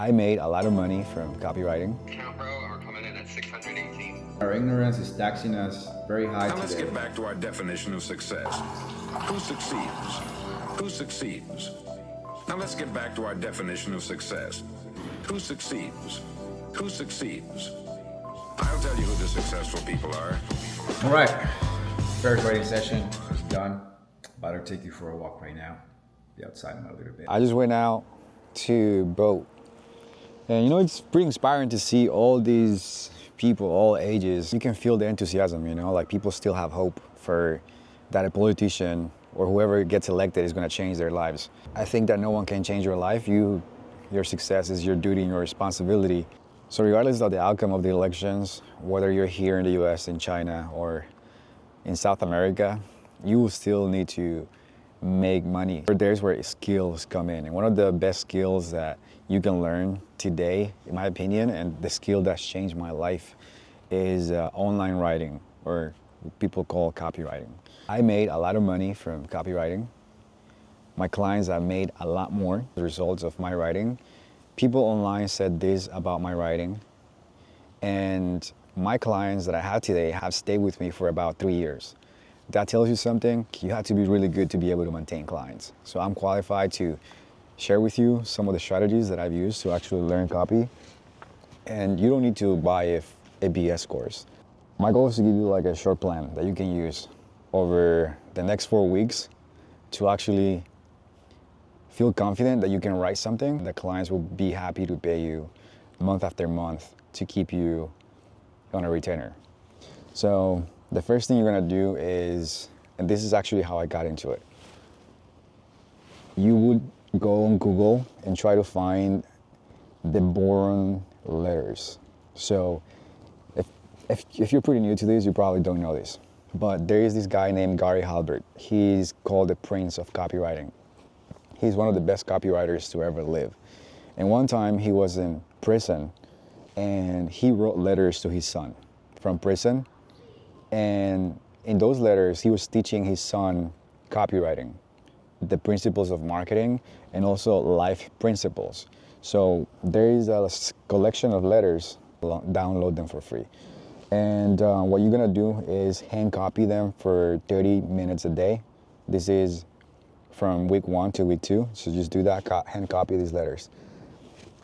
I made a lot of money from copywriting. Count bro, and we're coming in at 618. Our ignorance is taxing us very high Now let's today. get back to our definition of success. Who succeeds? Who succeeds? Now let's get back to our definition of success. Who succeeds? Who succeeds? I'll tell you who the successful people are. All right, first writing session is done. About to take you for a walk right now. Be outside in a little bit. I just went out to boat. And it's pretty inspiring to see all these people, all ages. You can feel the enthusiasm, like people still have hope for that a politician or whoever gets elected is gonna change their lives. I think that no one can change your life. Your success is your duty and your responsibility. So regardless of the outcome of the elections, whether you're here in the US, in China, or in South America, you will still need to make money. There's where skills come in. And one of the best skills that you can learn today, in my opinion, and the skill that's changed my life is online writing, or people call copywriting. I made a lot of money from copywriting. My clients have made a lot more as a result of my writing. People online said this about my writing, and my clients that I have today have stayed with me for about 3 years. That tells you something. You have to be really good to be able to maintain clients. So I'm qualified to share with you some of the strategies that I've used to actually learn copy. And you don't need to buy a BS course. My goal is to give you like a short plan that you can use over the next 4 weeks to actually feel confident that you can write something that clients will be happy to pay you month after month to keep you on a retainer. So the first thing you're gonna do is, and this is actually how I got into it, you would go on Google and try to find the boron letters. So if you're pretty new to this, you probably don't know this, but there is this guy named Gary Halbert. He's called the Prince of Copywriting. He's one of the best copywriters to ever live. And one time he was in prison and he wrote letters to his son from prison. And in those letters, he was teaching his son copywriting, the principles of marketing, and also life principles. So there is a collection of letters, download them for free. And what you're gonna do is hand copy them for 30 minutes a day. This is from week 1 to week 2. So just do that, hand copy these letters.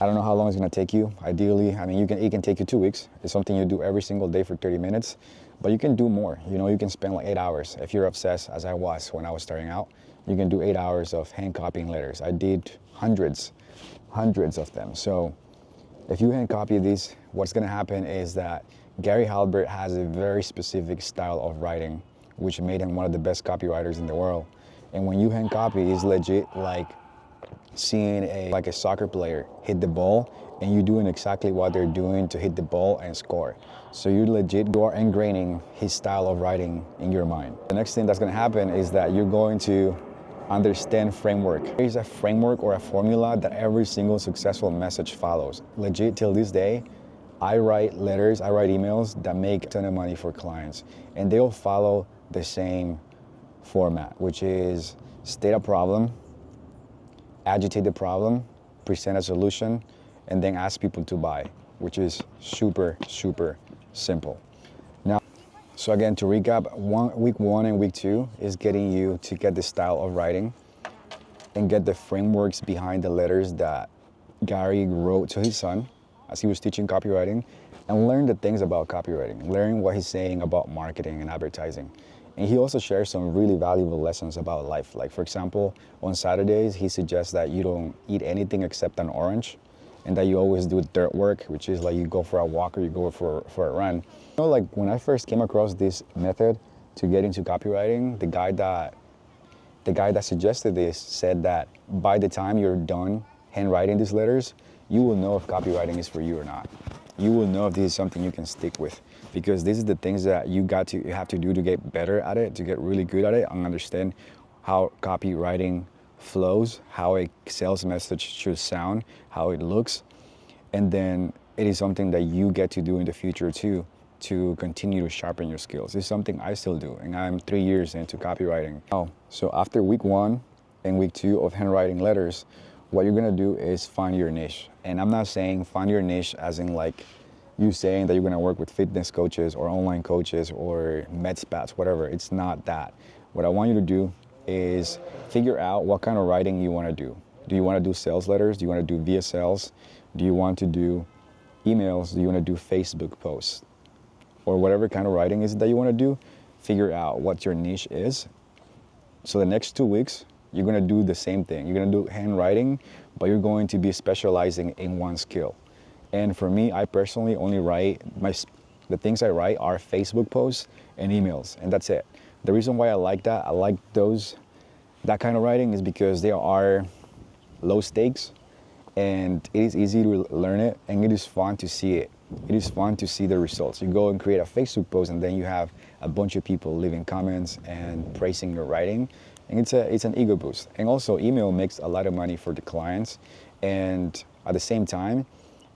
I don't know how long it's gonna take you. Ideally, it can take you 2 weeks. It's something you do every single day for 30 minutes, but you can do more. You can spend like 8 hours. If you're obsessed, as I was when I was starting out, you can do 8 hours of hand copying letters. I did hundreds of them. So if you hand copy these, what's gonna happen is that Gary Halbert has a very specific style of writing, which made him one of the best copywriters in the world. And when you hand copy, it's legit like seeing a soccer player hit the ball and you doing exactly what they're doing to hit the ball and score. So you are ingraining his style of writing in your mind. The next thing that's gonna happen is that you're going to understand framework. There's a framework or a formula that every single successful message follows. Legit, till this day, I write letters, I write emails that make a ton of money for clients, and they'll follow the same format, which is state a problem, agitate the problem, present a solution, and then ask people to buy, which is super, super simple. Now, so again, to recap, week 1 and week 2 is getting you to get the style of writing and get the frameworks behind the letters that Gary wrote to his son as he was teaching copywriting, and learn the things about copywriting, learn what he's saying about marketing and advertising. And he also shares some really valuable lessons about life. Like, for example, on Saturdays, he suggests that you don't eat anything except an orange, and that you always do dirt work, which is like you go for a walk or you go for a run. Like when I first came across this method to get into copywriting, the guy that suggested this said that by the time you're done handwriting these letters, you will know if copywriting is for you or not. You will know if this is something you can stick with, because this is the things that you have to do to get better at it, to get really good at it, and understand how copywriting flows, how a sales message should sound, how it looks. And then it is something that you get to do in the future too, to continue to sharpen your skills. It's something I still do, and I'm 3 years into copywriting. So after week 1 and week 2 of handwriting letters, what you're gonna do is find your niche. And I'm not saying find your niche as in like you saying that you're gonna work with fitness coaches or online coaches or med spas, whatever. It's not that. What I want you to do is figure out what kind of writing you wanna do. Do you wanna do sales letters? Do you wanna do via sales? Do you want to do emails? Do you wanna do Facebook posts? Or whatever kind of writing is that you wanna do, figure out what your niche is. So the next 2 weeks, you're gonna do the same thing. You're gonna do handwriting, but you're going to be specializing in one skill. And for me, I personally only write, the things I write are Facebook posts and emails, and that's it. The reason why I like that, I like that kind of writing is because they are low stakes and it is easy to learn it and it is fun to see it. It is fun to see the results. You go and create a Facebook post and then you have a bunch of people leaving comments and praising your writing. And it's an ego boost. And also email makes a lot of money for the clients. And at the same time,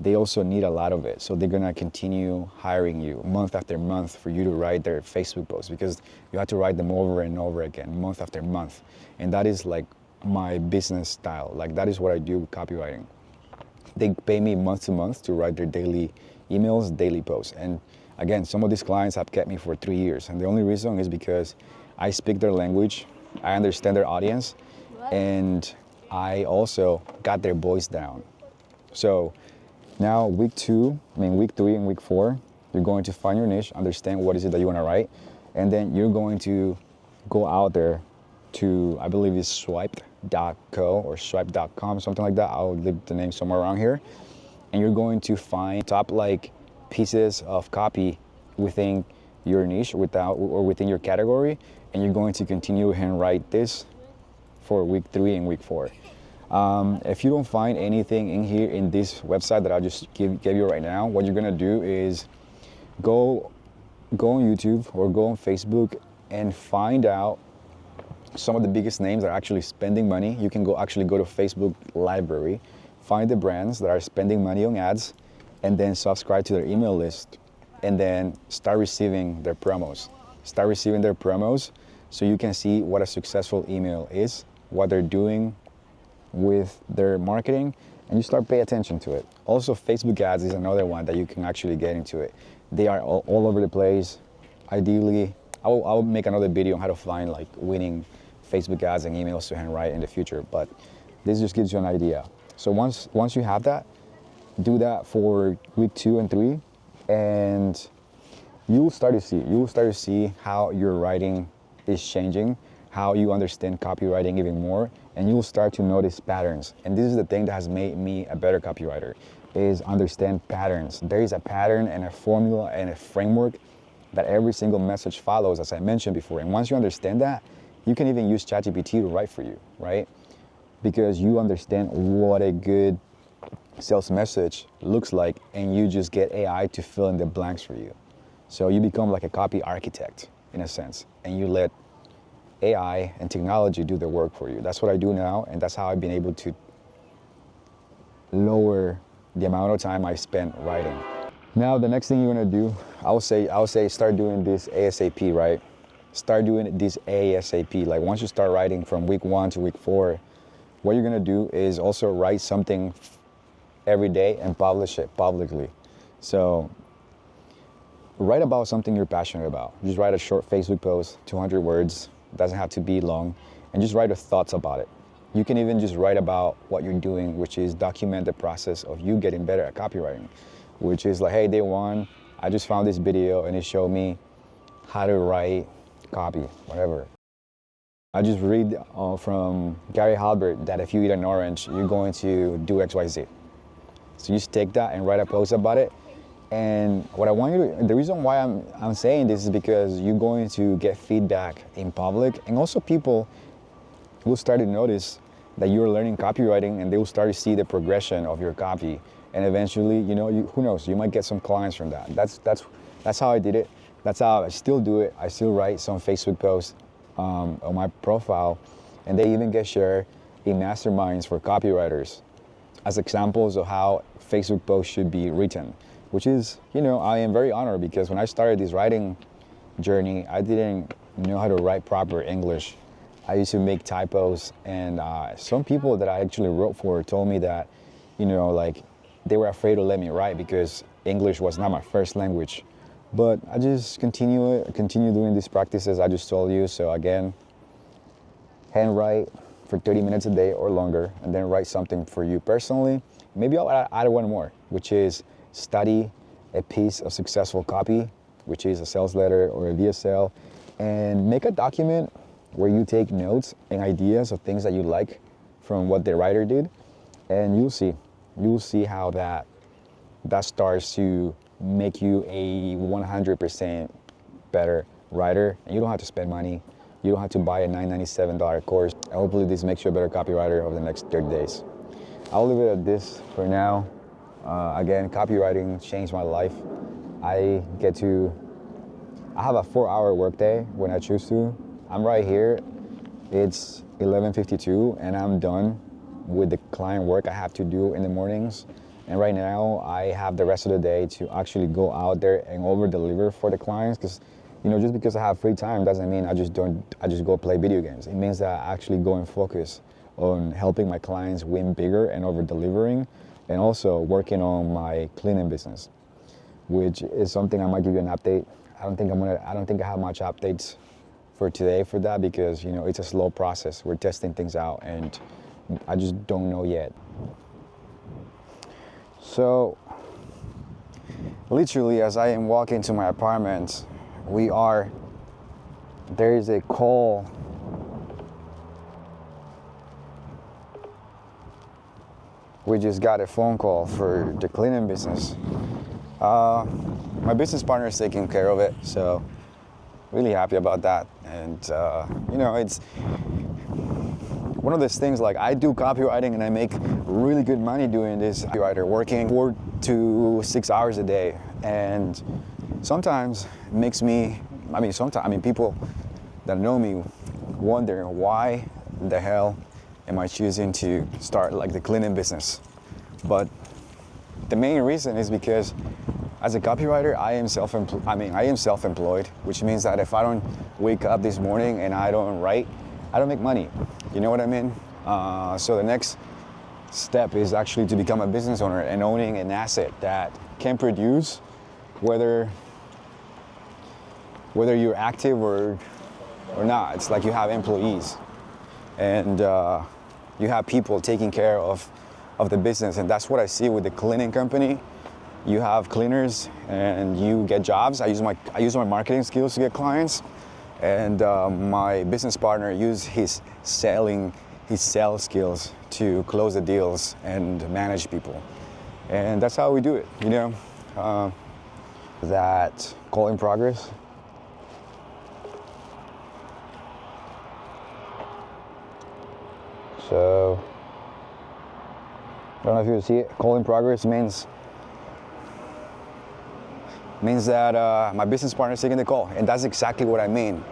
they also need a lot of it. So they're gonna continue hiring you month after month for you to write their Facebook posts because you have to write them over and over again, month after month. And that is like my business style. Like that is what I do with copywriting. They pay me month to month to write their daily emails, daily posts. And again, some of these clients have kept me for 3 years. And the only reason is because I speak their language, I understand their audience, and I also got their voice down. So now week 3 and week 4, you're going to find your niche, understand what is it that you want to write, and then you're going to go out there to, I believe it's swipe.co or swipe.com, something like that. I'll leave the name somewhere around here. And you're going to find top like pieces of copy within your niche or within your category, and you're going to continue and write this for week 3 and week 4. If you don't find anything in here in this website that I just gave you right now, what you're gonna do is go on YouTube or go on Facebook and find out some of the biggest names that are actually spending money. You can actually go to Facebook library, find the brands that are spending money on ads, and then subscribe to their email list, and then start receiving their promos. Start receiving their promos so you can see what a successful email is, what they're doing with their marketing, and you start paying attention to it. Also, Facebook ads is another one that you can actually get into it. They are all over the place. Ideally, I will make another video on how to find like winning Facebook ads and emails to handwrite in the future, but this just gives you an idea. So once you have that, do that for week 2 and 3, and you will start to see how your writing is changing, how you understand copywriting even more, and you will start to notice patterns. And this is the thing that has made me a better copywriter, is understand patterns. There is a pattern and a formula and a framework that every single message follows, as I mentioned before. And once you understand that, you can even use ChatGPT to write for you, right? Because you understand what a good sales message looks like, and you just get AI to fill in the blanks for you. So you become like a copy architect in a sense, and you let AI and technology do the work for you. That's what I do now, and that's how I've been able to lower the amount of time I spend writing. Now, the next thing you're gonna do, I would say start doing this ASAP, right? Start doing this ASAP. Like once you start writing from week 1 to week 4, what you're gonna do is also write something every day and publish it publicly. So write about something you're passionate about. Just write a short Facebook post, 200 words, doesn't have to be long, and just write your thoughts about it. You can even just write about what you're doing, which is document the process of you getting better at copywriting, which is like, hey, day 1, I just found this video and it showed me how to write copy, whatever. I just read from Gary Halbert that if you eat an orange, you're going to do XYZ. So you just take that and write a post about it. And what I want you to, the reason why I'm saying this is because you're going to get feedback in public, and also people will start to notice that you're learning copywriting, and they will start to see the progression of your copy. And eventually, who knows, you might get some clients from that. That's how I did it. That's how I still do it. I still write some Facebook posts on my profile, and they even get shared in masterminds for copywriters as examples of how Facebook posts should be written, which is, I am very honored, because when I started this writing journey, I didn't know how to write proper English. I used to make typos, and some people that I actually wrote for told me that, you know, like they were afraid to let me write because English was not my first language. But I just continue doing these practices I just told you. So again, handwrite for 30 minutes a day or longer, and then write something for you personally. Maybe I'll add one more, which is study a piece of successful copy, which is a sales letter or a VSL, and make a document where you take notes and ideas of things that you like from what the writer did, and you'll see how that starts to make you a 100% better writer, and you don't have to spend money. You don't have to buy a $997 course. And hopefully this makes you a better copywriter over the next 30 days. I'll leave it at this for now. Again, copywriting changed my life. I have a 4-hour workday when I choose to. I'm right here. It's 11:52 and I'm done with the client work I have to do in the mornings. And right now I have the rest of the day to actually go out there and over deliver for the clients, because you know, just because I have free time doesn't mean I just go play video games. It means that I actually go and focus on helping my clients win bigger and over delivering, and also working on my cleaning business, which is something I might give you an update. I don't think I have much updates for today for that, because you know, it's a slow process. We're testing things out and I just don't know yet. So literally as I am walking to my apartment, there is a call. We just got a phone call for the cleaning business. My business partner is taking care of it, so really happy about that. And you know, it's one of those things, like I do copywriting and I make really good money doing this copywriter, working 4 to 6 hours a day. And sometimes it makes me, people that know me wonder why the hell am I choosing to start like the cleaning business. But the main reason is because as a copywriter, I am self-employed, which means that if I don't wake up this morning and I don't write, I don't make money. You know what I mean? So the next step is actually to become a business owner and owning an asset that can produce, whether you're active or not. It's like you have employees and you have people taking care of the business, and that's what I see with the cleaning company. You have cleaners and you get jobs. I use my marketing skills to get clients, and my business partner uses his sales skills to close the deals and manage people. And that's how we do it, you know. That call in progress. So, I don't know if you see it. Call in progress means that my business partner is taking the call, and that's exactly what I mean.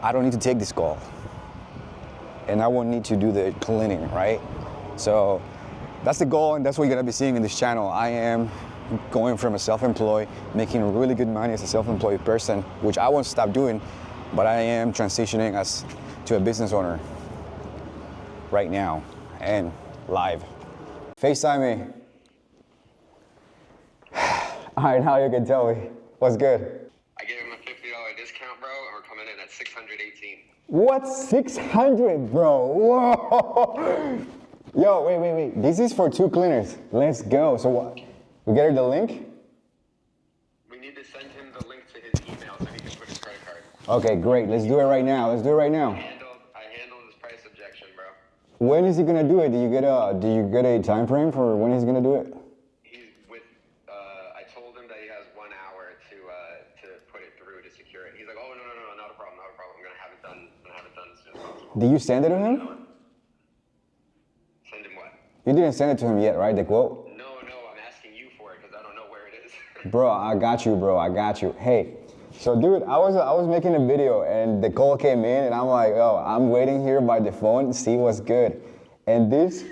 I don't need to take this call, and I won't need to do the cleaning, right? So that's the goal, and that's what you're gonna be seeing in this channel. I am going from a self-employed, making really good money as a self-employed person, which I won't stop doing, but I am transitioning to a business owner right now and live. FaceTime me. All right, now you can tell me what's good. I gave him a $50 discount, bro, and we're coming in at 618. What? 600, bro? Whoa! Yo, wait. This is for 2 cleaners. Let's go. So what? We get her the link? We need to send him the link to his email so he can put his credit card. Okay, great. Let's do it right now. I handled his price objection, bro. When is he gonna do it? Do you get a time frame for when he's gonna do it? I told him that he has 1 hour to put it through to secure it. He's like, oh, no, not a problem. I'm gonna have it done as soon as possible. Did you send it to him? Send him what? You didn't send it to him yet, right? The quote? No, I'm asking you for it because I don't know where it is. Bro, I got you. Hey, so dude, I was making a video and the call came in and I'm like, oh, I'm waiting here by the phone to see what's good. And this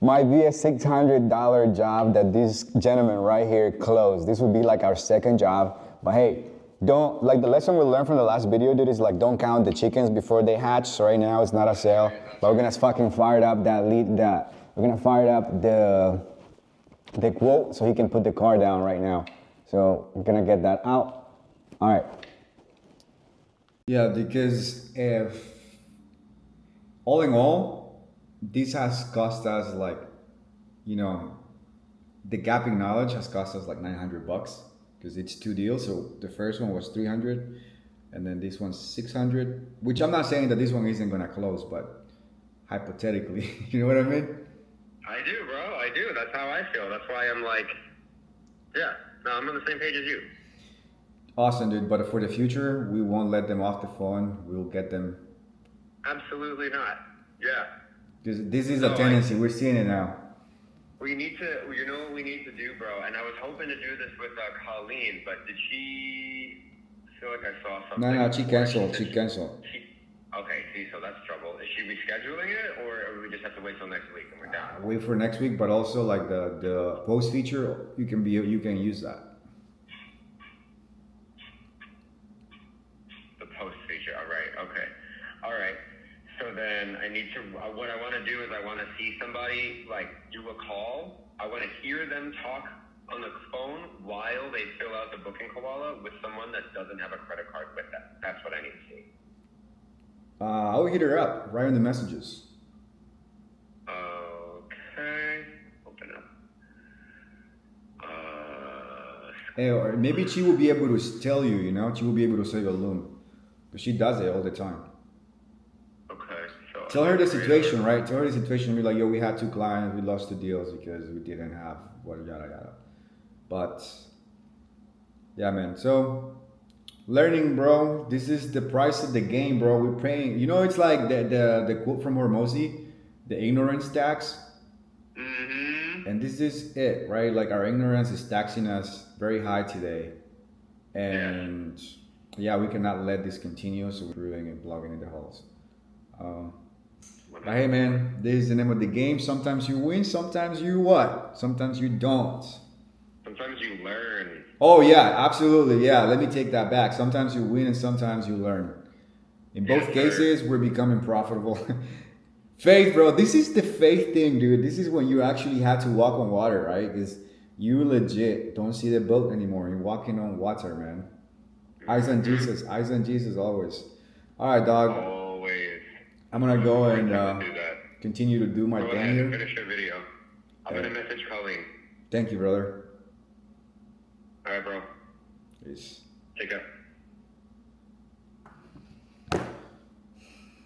might be a $600 job that this gentleman right here closed. This would be like our second job, but hey, don't, like the lesson we learned from the last video, dude, is like don't count the chickens before they hatch. So right now it's not a sale, but we're gonna fucking fire up we're gonna fire up the quote so he can put the car down right now. So we're gonna get that out. All right. Yeah, because if all in all, this has cost us like, you know, the gapping knowledge has cost us like $900 because it's 2 deals. So the first one was 300 and then this one's 600, which I'm not saying that this one isn't gonna close, but hypothetically, you know what I mean? I do, bro. I do. That's how I feel. That's why I'm like, yeah, no, I'm on the same page as you. Awesome, dude. But for the future, we won't let them off the phone. We'll get them. Absolutely not. Yeah. This is a tendency. We're seeing it now. We need to, you know what we need to do, bro? And I was hoping to do this with Colleen, but did she, I feel like I saw something. No, she canceled. She canceled. Okay, see, so that's trouble. Is she rescheduling it, or we just have to wait till next week and we're down? Wait for next week, but also like the post feature, you can use that. The post feature, all right, okay. All right, so then I need to, what I want to do is I want to see somebody, like, do a call. I want to hear them talk on the phone while they fill out the booking koala with someone that doesn't have a credit card with them. That's what I need to see. I'll hit her up right in the messages. Okay, open up. Or maybe she will be able to tell you, you know, she will be able to save a loan. Because she does it all the time. Okay, so Tell her the situation, right? Tell her the situation. Be like, yo, we had 2 clients, we lost 2 deals because we didn't have what yada yada. But yeah, man. So learning, bro. This is the price of the game, bro. We're paying. You know, it's like the quote from Hormozy, the ignorance tax. Mm-hmm. And this is it, right? Like our ignorance is taxing us very high today, and yeah, we cannot let this continue. So we're brewing and blogging in the halls. But hey, man, this is the name of the game. Sometimes you win, sometimes you what? Sometimes you don't. Sometimes you learn. Oh yeah, absolutely. Yeah, let me take that back. Sometimes you win and sometimes you learn. In both cases, we're becoming profitable. Faith, bro. This is the faith thing, dude. This is when you actually have to walk on water, right? Because you legit don't see the boat anymore. You're walking on water, man. Eyes on Jesus. Eyes on Jesus always. All right, dog. Always. I'm gonna go and continue to do my Go thing ahead and here. finish your video. I'm gonna message Colleen. Thank you, brother. All right, bro. Peace. Take care.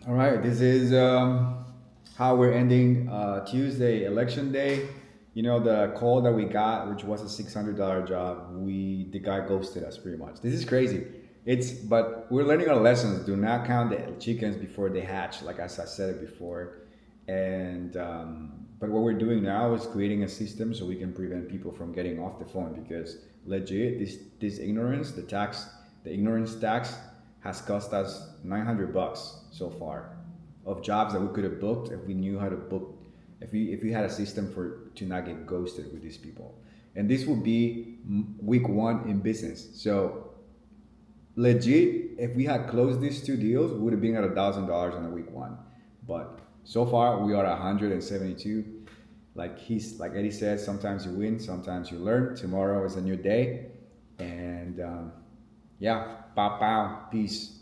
All right, this is how we're ending Tuesday, election day. You know, the call that we got, which was a $600 job, the guy ghosted us pretty much. This is crazy. But we're learning our lessons. Do not count the chickens before they hatch, like as I said it before. And but what we're doing now is creating a system so we can prevent people from getting off the phone, because legit, this ignorance, the ignorance tax has cost us $900 so far of jobs that we could have booked if we knew how to book, if we had a system to not get ghosted with these people. And this will be week 1 in business. So legit, if we had closed these 2 deals, we would have been at $1,000 on a week 1. But so far we are at 172. Like Eddie says, sometimes you win, sometimes you learn. Tomorrow is a new day. And yeah, pow pow, peace.